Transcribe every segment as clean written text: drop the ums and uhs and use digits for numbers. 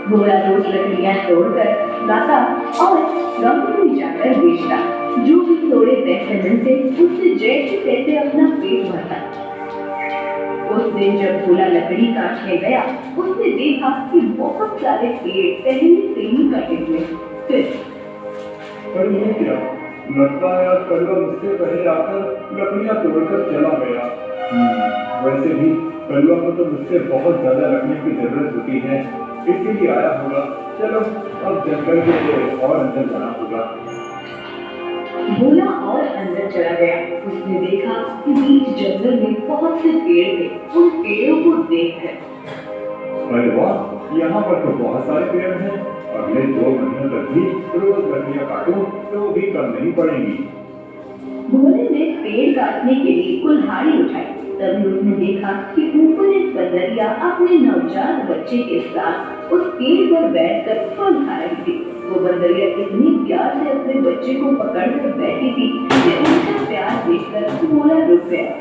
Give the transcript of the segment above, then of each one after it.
भोला रोज लकड़ियां तोड़कर लाता और गांव में जाकर बेचता। जो भी थोड़े पैसे मिलते उससे जैसे तैसे अपना पेट भरता। उस दिन जब भोला लकड़ी काटने गया, उसने देखा कि बहुत सारे पेड़ पहले से ही कटे हुए थे। पर ये क्या? लगता है आज कलवा मुझसे पहले आकर लकड़ियां तोड़कर चला गया। वैसे भी कलवा को तो मुझसे बहुत ज्यादा रखने की जरूरत होती है, इसीलिए आया होगा। चलो अब जंगल के और अंदर जाना होगा। भोला और अंदर चला गया। उसने देखा कि बीच जंगल में बहुत से पेड़ थे। उन पेड़ों को देखकर, अरे वाह, यहाँ पर तो बहुत सारे पेड़ हैं। अगले 2 महीनों तक भी रोज लकड़ियां काटूं तो भी कम नहीं पड़ेंगी। भोले ने पेड़ काटने के लिए कुल्हाड़ी उठाई। तभी उसने देखा कि ऊपर एक बंदरिया अपने नवजात बच्चे के साथ उस पेड़ पर बैठकर फल खा रही थी। वो बंदरिया इतनी प्यार से अपने बच्चे को पकड़कर बैठी थी कि उनका प्यार देखकर भोला रुक गया।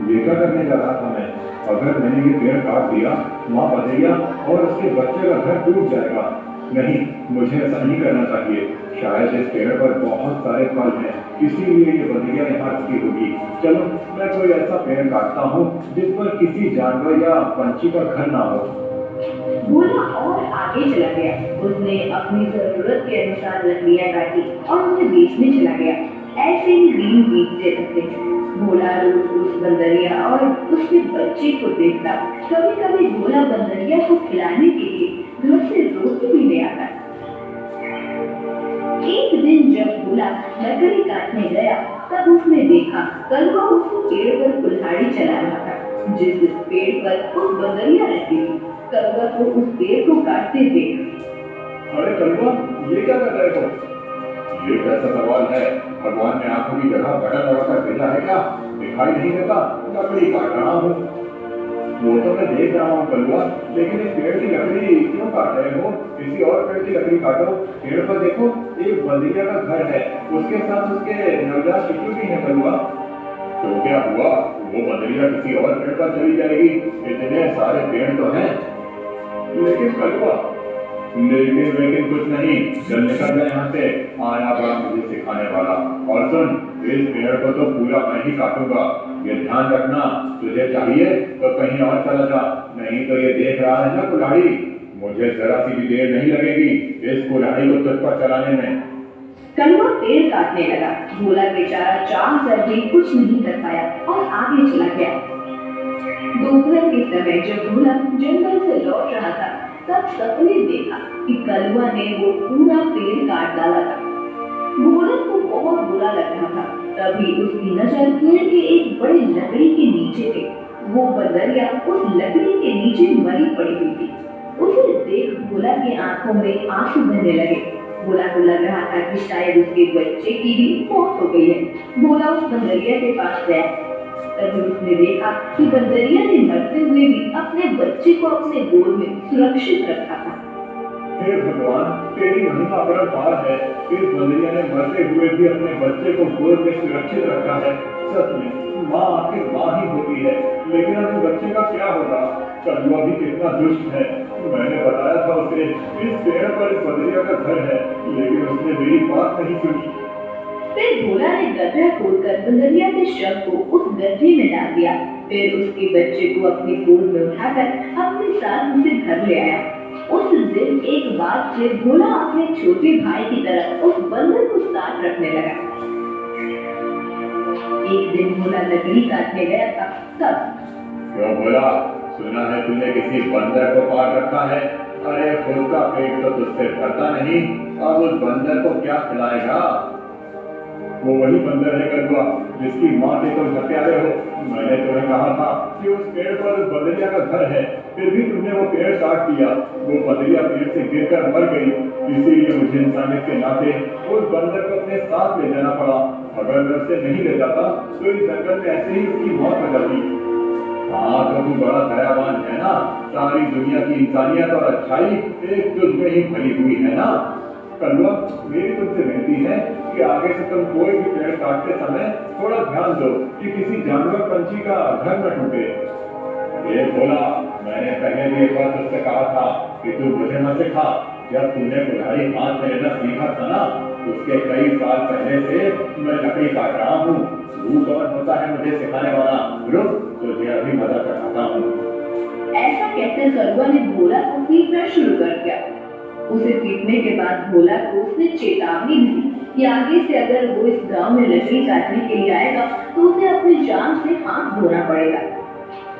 ये क्या करने जा रहा था मैं? अगर मैंने ये पेड़ काट दिया, माँ बंदरिया और उसके बच्चे का घर टूट जाएगा। नहीं, मुझे ऐसा नहीं करना चाहिए। शायद इस पेड़ पर बहुत सारे फल हैं, इसीलिए ये बंदरिया यहाँ रुकी होगी। चलो मैं कोई ऐसा पेड़ काटता हूँ जिस पर किसी जानवर या पंछी का घर ना हो। भोला और आगे चला गया। उसने अपनी जरूरत के अनुसार लकड़ियां काटी और उन्हें बेचने चला गया। ऐसे ही दिन बीतते रहते। भोला रोज उस बंदरिया और उसके बच्चे को देखता। कभी कभी भोला बंदरिया को खिलाने के लिए घर से रोटी भी ले आता। एक दिन जब भोला लकड़ी काटने गया, तब उसने देखा कलवा उस पेड़ पर कुल्हाड़ी चला रहा था जिस पेड़ पर उस बंदरिया रहती थी। कलवा को उस पेड़ को काटते देख, अरे कलवा, ये क्या कर रहे हो? ये कैसा सवाल है? भगवान ने आंखों की जगह बटन लगाकर भेजा है क्या? दिखाई नहीं देता? लकड़ी काट रहा हूँ। वो तो मैं देख रहा हूँ कलवा, लेकिन इस पेड़ की लकड़ी क्यों काट रहे हो? किसी और पेड़ की लकड़ी काटो। पेड़ पर देखो, एक बंदरिया का घर है, उसके साथ उसके नवजात शिशु भी है कलवा। तो क्या हुआ? वो बंदरिया किसी और पेड़ पर चली जाएगी? इतने सारे पेड़ तो हैं। लेकिन कलवा, लेकिन कुछ नहीं। चल निकल जा यहाँ से। आया बड़ा मुझे सिखाने वाला। और सुन, इस पेड़ को तो पूरा मैं ही काटूंगा। ये ध्यान रखना, तुझे चाहिए तो कहीं और चला जा, नहीं तो ये देख रहा है ना कुल्हाड़ी, मुझे जरा सी भी देर नहीं लगेगी इस कुल्हाड़ी को तुझ पर चलाने में। कलवा पेड़ काटने लगा। भोला बेचारा चाह कर भी कुछ नहीं कर पाया और आगे चला गया। दोपहर के समय जब भोला जंगल से लौट रहा था, तब सपने देखा कि कलवा ने वो पूरा पेड़ काट डाला था। भोला को बहुत बुरा लग रहा था। तभी उसकी नजर पेड़ के एक बड़े लकड़ी के नीचे थे। वो बंदरिया उस लकड़ी के नीचे मरी पड़ी हुई थी। उसे देख भोला की आंखों में आंसू बहने लगे। भोला को लग रहा था कि शायद उसके बच्चे की भी मौत हो गई है। भोला उस बंदरिया के पास गया। तभी उसने देखा कि बंदरिया ने मरते हुए भी अपने बच्चे को अपने गोद में सुरक्षित रखा था। हे भगवान, तेरी महिमा अपरंपार है। इस बंदरिया ने मरते हुए भी अपने बच्चे को गोद में सुरक्षित रखा है। सच में माँ आखिर माँ ही होती है। लेकिन अब बच्चे का क्या होगा? कलवा भी कितना दुष्ट है। मैंने बताया था उसे इस पेड़ पर इस बंदरिया का घर है, लेकिन उसने मेरी बात नहीं सुनी। फिर भोला ने गड्ढा खोदकर बंदरिया के शव को उस गड्ढे में डाल दिया। फिर उसके बच्चे को अपनी गोद में उठाकर अपने साथ उसे घर ले आया। उस दिन एक बार फिर भोला अपने छोटे भाई की तरह उस बंदर को साथ रखने लगा। एक दिन भोला लकड़ी काटने गया था, तब क्यों भोला, सुना है तूने किसी बंदर को पाल रखा है? अरे खुद का पेट तो तुझसे भरता नहीं, अब उस बंदर को क्या खिलाएगा? वो वही बंदर है कलवा, जिसकी माँ के तुम हत्यारे हो। मैंने तुम्हें कहा था कि उस पेड़ पर उस बंदरिया का घर है, फिर भी तुमने वो पेड़ काट दिया। वो बंदरिया पेड़ से गिरकर मर गई, इसीलिए मुझे इंसानियत के नाते उस बंदर को अपने साथ ले जाना पड़ा। अगर मैं उसे नहीं ले जाता तो इस जंगल में ऐसे ही उसकी मौत हो जाती। हाँ, तो तू बड़ा दयावान है ना। सारी दुनिया की इंसानियत और अच्छाई एक तुझ में ही भरी हुई है ना। कलवा, मेरी तुमसे विनती है कि आगे से तुम कोई भी पेड़ काटते समय थोड़ा ध्यान दो कि किसी जानवर पंछी का घर न टूटे। ये बोला, मैंने पहले भी एक बार तुझसे कहा था कि तू मुझे मत सिखा। जब तूने कुल्हाड़ी हाथ में लेना सीखा था ना, उसके कई साल पहले से मैं लकड़ी काट रहा हूँ। तू कौन होता है मुझे सिखाने वाला? रुक, तुझे अभी मजा कराता हूँ। ऐसा कहकर करुआ ने भोला को पीटना शुरू कर दिया। उसे पीटने के बाद भोला को उसने चेतावनी दी कि आगे से अगर वो इस गांव में लकड़ी काटने के लिए आएगा तो उसे अपनी जान से हाथ धोना पड़ेगा।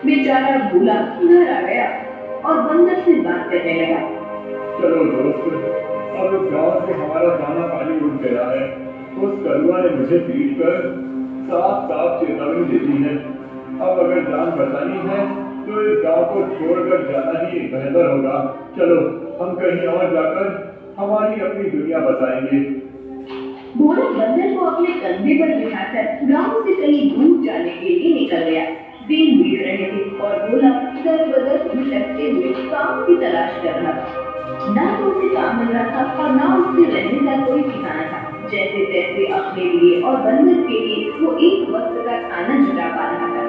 बेचारा भोला घर आ गया और बंदर से बात करने लगा। चलो दोस्त, अब गांव से हमारा दाना पानी उठ गया है। उस करुआ ने मुझे पीट कर साफ साफ चेतावनी दे दी है। अब अगर जान बचानी है तो इस गांव को छोड़कर जाना ही बेहतर होगा। चलो हम कहीं और जाकर हमारी अपनी दुनिया बसाएंगे। भोला बंदर को अपने कंधे पर बिठाकर गांव से कहीं दूर जाने के लिए निकल गया। दिन बीत रहे थे और भोला दर बदर भटकते हुए काम की तलाश कर रहा था। ना तो उसे काम मिल रहा था और ना उसके रहने का कोई ठिकाना था। जैसे तैसे अपने लिए और बंदर के लिए वो एक वक्त का खाना जुटा पा रहा था।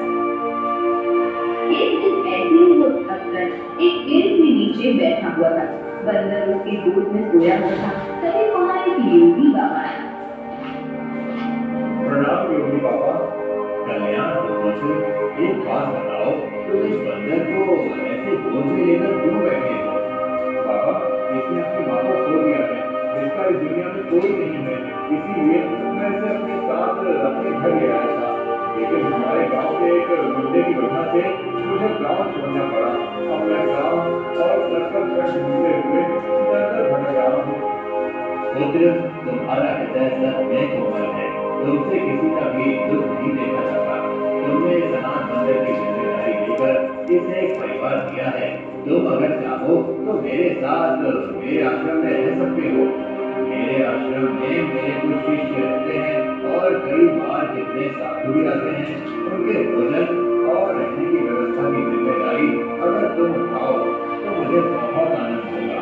एक दिन ऐसे ही वो थककर एक पेड़ के नीचे बैठा हुआ था। बंदर उसकी गोद में सोया हुआ था। तभी वहाँ एक योगी बाबा आया। प्रणाम योगी बाबा। कल्याण हो। एक बात बताओ, तुम इस बंदर को ऐसे गोद में लेकर क्यों बैठे हो? बाबा, इसने अपनी माँ को खो दिया है। इसका इस दुनिया में कोई नहीं है, इसीलिए मैं इसे अपने साथ अपने घर ले आया था। लेकिन हमारे गांव के एक मुद्दे की वजह से मुझे गांव छोड़ना पड़ा। अपना गांव और सर्कल से ढूंढते हुए दर भटक रहा हूँ। पुत्र, तुम्हारा हृदय सच में कोमल है। तुमसे किसी का भी दुख नहीं देखा जाता। तुमने इस अनाथ बंदर की जिम्मेदारी लेकर इसे एक परिवार दिया है। तुम अगर चाहो तो मेरे साथ मेरे आश्रम में रह सकते हो। मेरे आश्रम में मेरे कुछ शिष्य रहते हैं और कई बार जितने साधु भी आते हैं, उनके भोजन और रहने की व्यवस्था की जिम्मेदारी अगर तुम उठाओ तो मुझे बहुत आनंद होगा।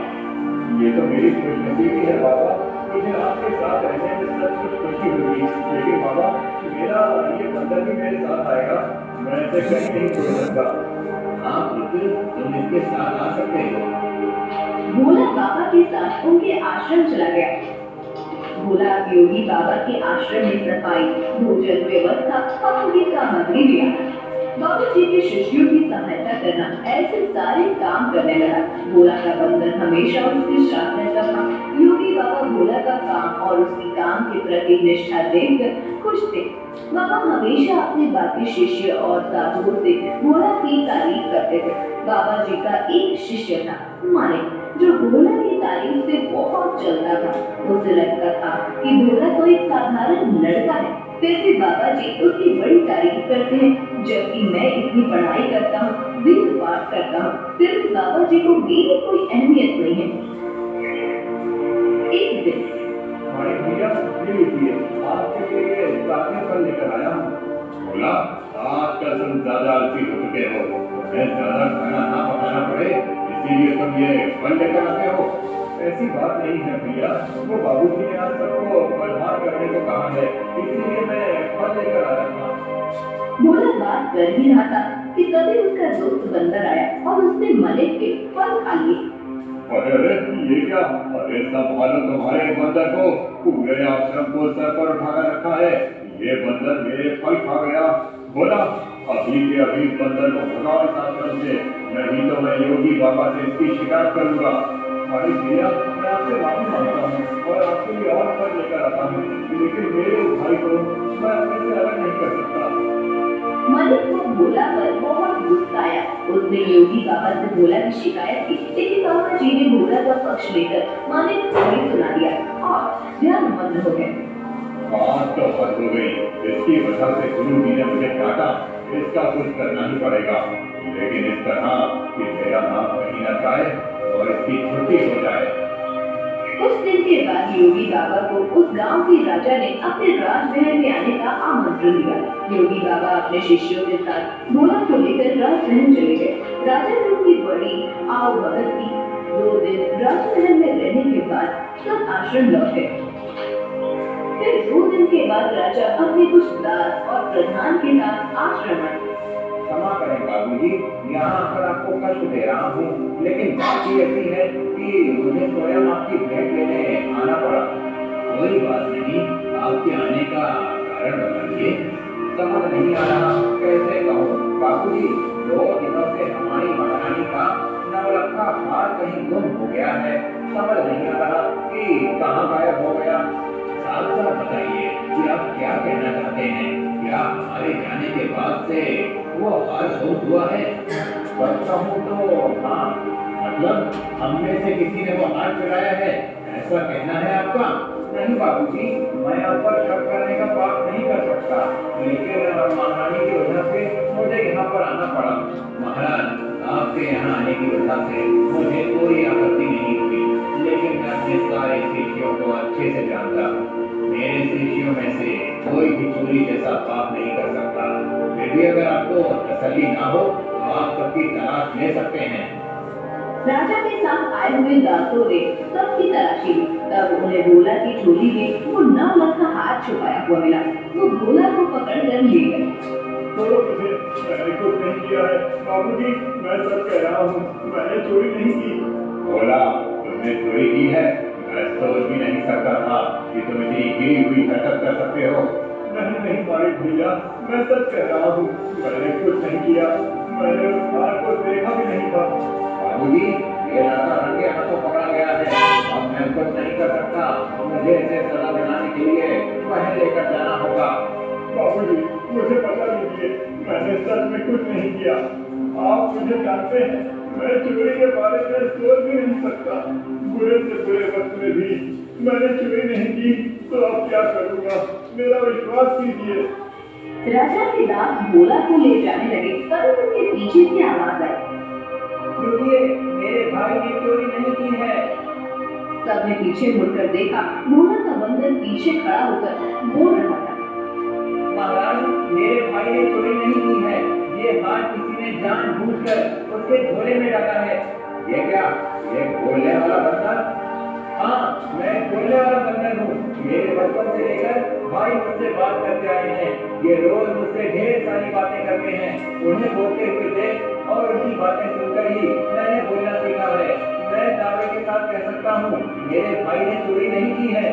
ये तो मेरी खुशनसीबी है बाबा। मुझे आपके साथ रहने में सब कुछ खुशी होगी। लेकिन बाबा, मेरा ये बंदर भी मेरे साथ आएगा। मैं इसे कहीं नहीं छोड़ सकता। हाँ पुत्र, तुम इसके साथ आ सकते हो। भोला बाबा के साथ उनके आश्रम चला गया। भोला योगी बाबा के आश्रम में सफाई, भोजन व्यवस्था और उनकी सामग्री दिया। बाबा जी के शिष्यों की सहायता करना, ऐसे सारे काम करने लगा। भोला का बंधन हमेशा उसके साथ रहता था। योगी बाबा भोला का काम और उसकी काम के प्रति निष्ठा देखकर खुश थे। बाबा हमेशा अपने बाकी शिष्य और साधुओं से भोला की तारीफ करते थे। बाबा जी का एक शिष्य था मानिक, जो भोला की तारीफ से बहुत चलता था। उसे लगता था कि भोला तो एक साधारण लड़का है, फिर भी बाबा जी उसकी बड़ी तारीफ करते हैं। जबकि मैं इतनी पढ़ाई करता हूँ, वेद पाठ करता हूँ, फिर भी बाबा जी को मेरी कोई अहमियत नहीं है। एक दिन भैया, आपके लिए ताजे फल लेकर आया हूँ। बोला, आजकल तुम ज्यादा आलसी हो चुके हो। तुम्हें ज्यादा खाना ना पकाना पड़े, इसीलिए तुम ये फल लेकर आते हो। ऐसी बात नहीं है भैया, वो बाबूजी ने आज सबको फलहार करने को कहा है, इसीलिए मैं फल लेकर आया था। भोला बात कर ही रहा था कि तभी उसका दोस्त बंदर आया और उसने मलिक के फल खा लिए। अरे ये क्या? अरे संभालो तुम्हारे बंदर को। पूरे आश्रम को सर पर उठाकर रखा है। ये बंदर मेरे फल खा गया। बोला, अभी के अभी बंदर को भगाओ इस आश्रम से, नहीं तो मैं योगी बाबा से इसकी शिकायत करूंगा। अरे भैया, मैं आपसे माफी मांगता हूँ और आपके लिए और फल लेकर आता हूँ, लेकिन मेरे भाई को मैं अपने से अलग नहीं कर सकता। मलिक को भोला पर बहुत गुस्सा आया। उसने योगी बाबा से भोला की शिकायत की, लेकिन बाबा जी ने भोला का पक्ष लेकर मलिक को भी सुना दिया और ध्यानमग्न हो गए। बात तो हद हो गई। इसकी वजह से गुरु जी ने मुझे काटा। इसका कुछ करना ही पड़ेगा, लेकिन इस तरह कि मेरा नाम कहीं न जाए और इसकी छुट्टी हो जाए। कुछ दिन के बाद योगी बाबा को उस गांव के राजा ने अपने राजमहल में आने का आमंत्रण दिया। योगी बाबा अपने शिष्यों के साथ भोला को लेकर राजमहल चले गए। राजा ने उनकी बड़ी आओ भगत की। 2 दिन राजमहल में रहने के बाद सब आश्रम लौटे। फिर 2 दिन के बाद राजा अपने कुछ दास और प्रधान के साथ आश्रम आए। क्षमा करें बाबूजी, यहाँ आकर आपको कष्ट दे रहा हूँ, लेकिन बात ये ऐसी है कि मुझे स्वयं आपकी भेंट लेने आना पड़ा। कोई बात नहीं, आपके आने का कारण बताइए। समझ नहीं आ रहा कैसे कहूँ बाबूजी, 2 दिनों से हमारी महारानी का नवलखा हार कहीं गुम हो गया है। समझ नहीं आ रहा कि कहाँ गायब हो गया। साफ साफ बताइए कि आप क्या कहना चाहते हैं। क्या हमारे जाने के बाद से वो हार गुम हुआ है? सच कहूँ तो हाँ, मतलब हम में से किसी ने वो हार चुराया है, ऐसा कहना है आपका? नहीं बाबूजी, मैं आप पर शक करने का पाप नहीं कर सकता, लेकिन महारानी की वजह से मुझे यहाँ पर आना पड़ा। महाराज, आपके यहाँ आने की वजह से मुझे कोई आपत्ति नहीं हुई, लेकिन मैं अपने सारे शिष्यों को अच्छे से जानता हूँ। मेरे शिष्यों में से कोई भी चोरी जैसा पाप नहीं कर सकता। फिर भी अगर आपको तसल्ली ना हो तो आप सबकी तलाश ले सकते हैं। राजा के साथ आए हुए दासों ने सबकी तलाशी ली। तब उन्हें भोला की झोली में वो 9 लाख का हार छुपाया हुआ मिला। वो भोला को पकड़ कर ले गए। छोड़ो मुझे, मैंने कुछ नहीं किया है बाबूजी, मैं सब कह रहा हूँ, मैंने चोरी नहीं की। भोला, तुमने चोरी की है? मैं सोच भी नहीं सकता था कि तुम इतनी गिरी हुई हरकत कर सकते हो। नहीं नहीं मालिक भैया, मैं सच कह रहा हूँ, मैंने कुछ नहीं किया, मैंने उस हार को देखा भी नहीं था। बाबूजी, ये लड़का रंगे हाथों पकड़ा गया है, अब मैं कुछ नहीं कर सकता। मुझे इसे सजा दिलाने के लिए महल लेकर जाना होगा। बाबूजी, मुझे पता दीजिए, मैंने सच में कुछ नहीं किया। आप मुझे जानते हैं, मैं चोरी के बारे में सोच भी नहीं सकता। बुरे से बुरे वक्त में भी मैंने चोरी नहीं की, तो अब क्या करूँगा? मेरा विश्वास कीजिए। राजा के दास भोला को ले जाने लगे, तभी उनके पीछे से आवाज आई। रुकिए, मेरे भाई ने चोरी नहीं की है। सबने पीछे मुड़कर देखा। भोला का बंदर पीछे खड़ा होकर बोल रहा था। महाराज, मेरे भाई ने चोरी नहीं की है। ये हार किसी ने जानबूझकर उसके झोले में डाला है। ये क्या? ये बोलने वाला बंदर? हाँ, मैं बोलने वाला बंदर हूँ। मेरे बचपन से लेकर भाई मुझसे बात करते आए हैं। ये रोज मुझसे ढेर सारी बातें करते हैं। उन्हें बोलते हुए देख और उनकी बातें सुनकर ही मैंने बोलना सीखा है। मैं दावे के साथ कह सकता हूँ, मेरे भाई ने चोरी नहीं की है।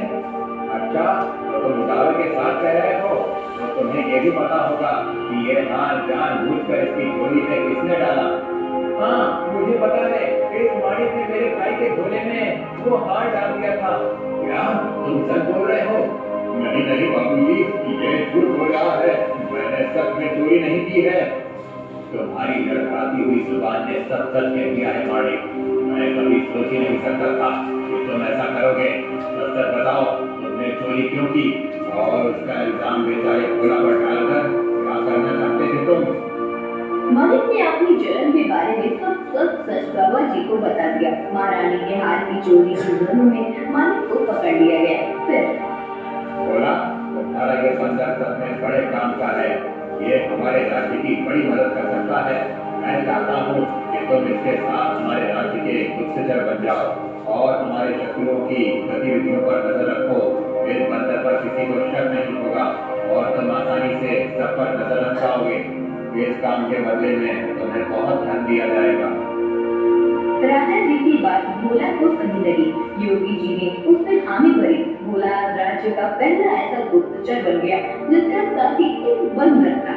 अच्छा, तो तुम दावे के साथ कह रहे हो, तो तुम्हें ये भी पता होगा कि ये हार जानबूझकर इसकी झोली में किसने डाला? हाँ, मुझे पता है, इस मालिक ने मेरे भाई के झोले में वो हार डाल दिया था। क्या तुम सच बोल रहे हो? नहीं नहीं बाबूजी, ये झूठ बोल रहा है, मैंने सच में चोरी नहीं की है। तुम्हारी लड़खड़ाती हुई जुबान ने सब सच कह दिया है मालिक। मैं कभी सोच ही नहीं सकता था कि तुम ऐसा करोगे। सच सच बताओ, तुमने चोरी क्यों की और उसका इल्जाम बेचारे भोला पर डालकर क्या करना चाहते थे तुम? मालिक ने अपनी जलन के बारे में सब सच बाबा जी को बता दिया। महारानी के हार की चोरी की धुन में मालिक को पकड़ लिया गया। फिर भोला, तुम्हारा ये बंदर सच में बड़े काम का है। ये हमारे राज्य की बड़ी मदद कर सकता है। मैं चाहता हूँ कि तुम इसके साथ हमारे राज्य के गुप्तचर बन जाओ और हमारे शत्रुओं की गतिविधियों पर नजर रखो। इस बंदर पर किसी को शक नहीं होगा और तुम आसानी से सब पर नजर रख पाओगे। इस काम के बदले में तुम्हें बहुत धन दिया जाएगा। राजा जी की बात भोला को सही लगी। योगी जी ने उससे हामी भरी। भोला राज्य का पहला ऐसा गुप्तचर बन गया जिसका साथी एक बंदर था।